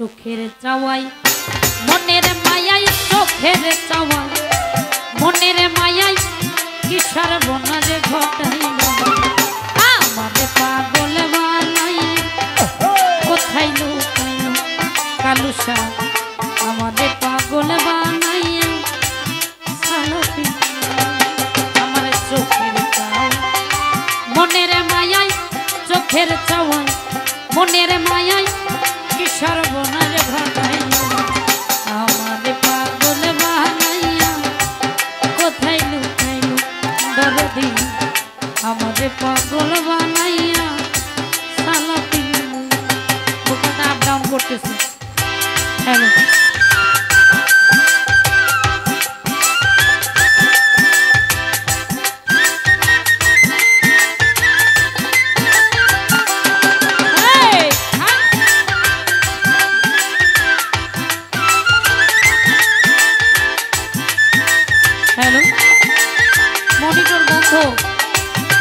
চোখের চাওয়াই মনের মায়াই চোখের চাওয়াই মনের মায়াই কিসর বনারে ঘটাই আমারে পাগল বানাই কোথায় লুকাইল কালুসা আমারে পাগল বানাই সালফি আমার চোখের চাওয়াই মনের মায়াই চোখের চাওয়াই মনের মায়াই কিসর বনারে ঘটাই আমারে পাগল বানাইয়া কোথায় লুকাইল দরদি আমারে পাগল বানাইয়া সালাপি বুকটা আপ ডাউন করতেছে হ্যালো হ্যালো মনিটর বন্ধ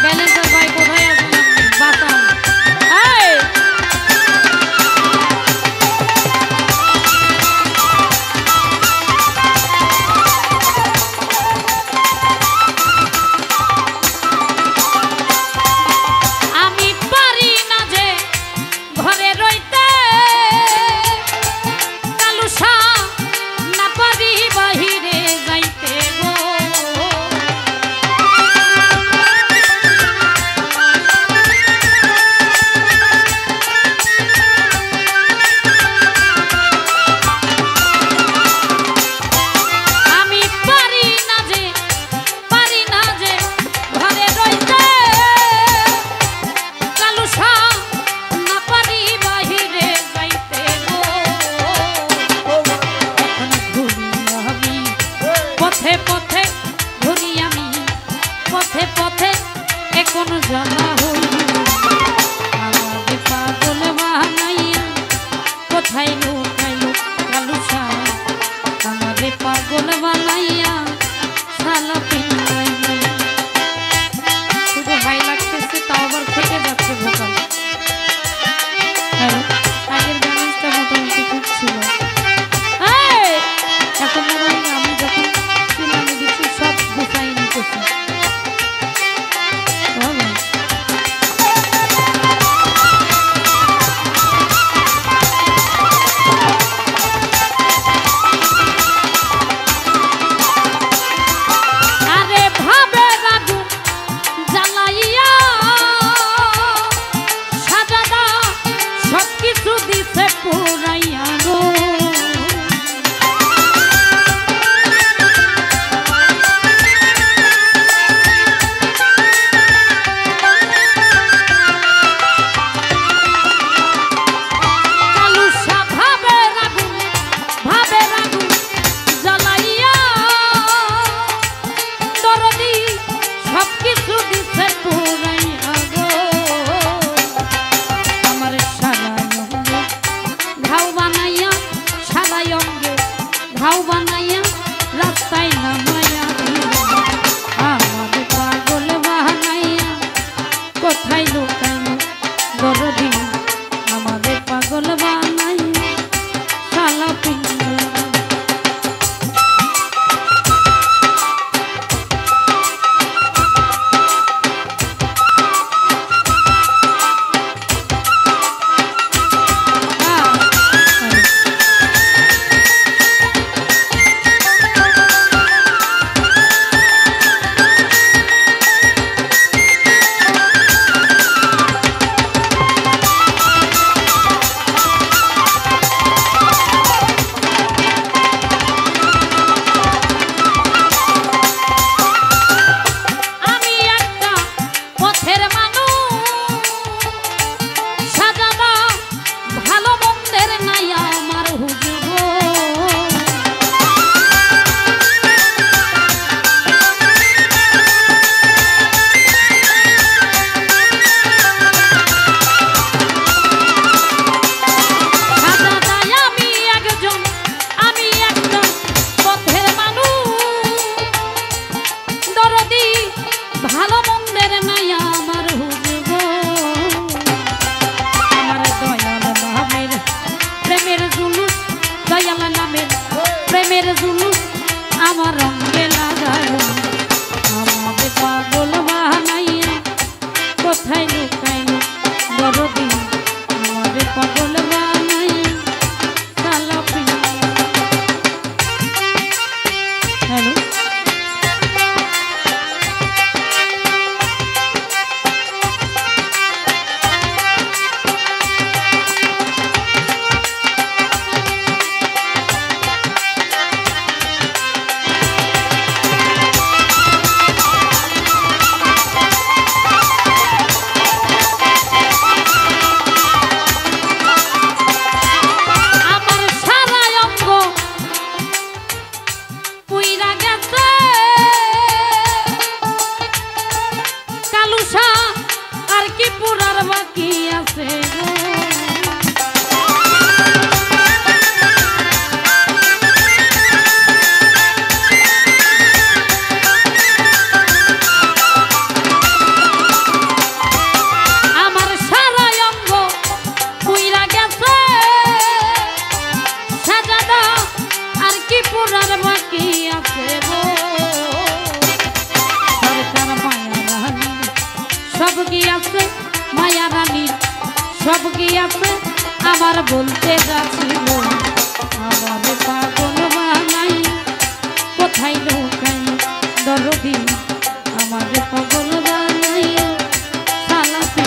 ব্যালেন্সার ভাই কোথায় আছেন আপনি বাতান আমি পারি না যে ঘরে রইতে কালুসা না পারি বাহিরে যাইতে গো পথে ঘুরি আমি পথে পথে এখন জ্বালা হই আমারে পাগল বানাইয়া কোথায় লুকাইল কালুসা আমারে পাগল বানাইয়া সালাপি শুধু ভাই লাগতেছে তাও আবার থেকে যাচ্ছে ভোকাল আগের ব্যালেন্সটা মোটামুটি ঠিক ছিল এখন মনে হয় আমি যখন সিনেমা দিচ্ছি সব গুছাই নিতেছি আরে ভাবে রাগু জ্বালাইয়া সাজাদা সবকিছু দিছে পুরাইয়া গো ঘাও বানাইয়া রাস্তায় নামাইয়া আমারে পাগল বানাইয়া কোথায় লুকাইল দরদি আমারে পাগল বানাইয়া সালাপি বলতে যাচ্ছিল আমার পাগল বানাই কোথায় লুকাই দরদি আমার পাগল বানাই সালাতে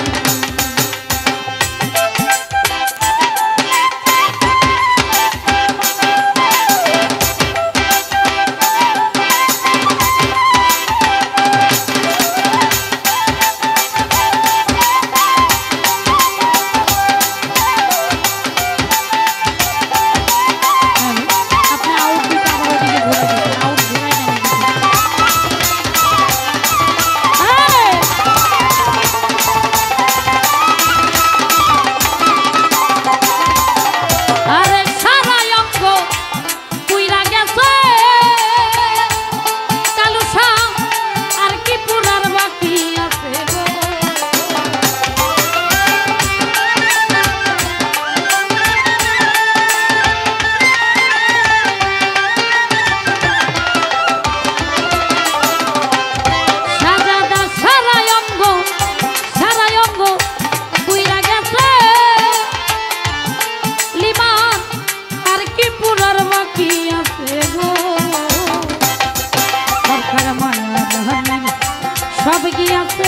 সব গিয়াছে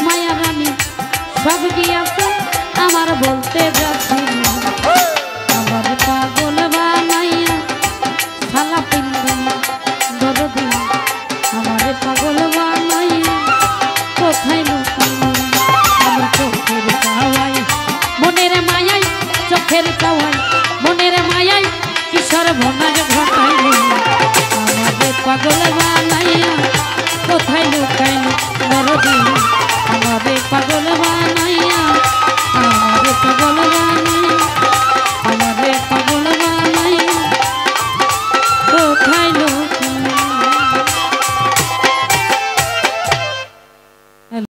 মায়া রানী সব গিয়াছে আমার বলতে যাচ্ছিল আমার পাগল বানাইয়া সালা পিন্দাই দরদি আমার পাগল বানাইয়া কোথায় লুকাইলো আমার চোখের চাওয়াই মনের মায়াই চোখের চাওয়াই মনের মায়াই কিশোর ভনাজ ঘটাইলো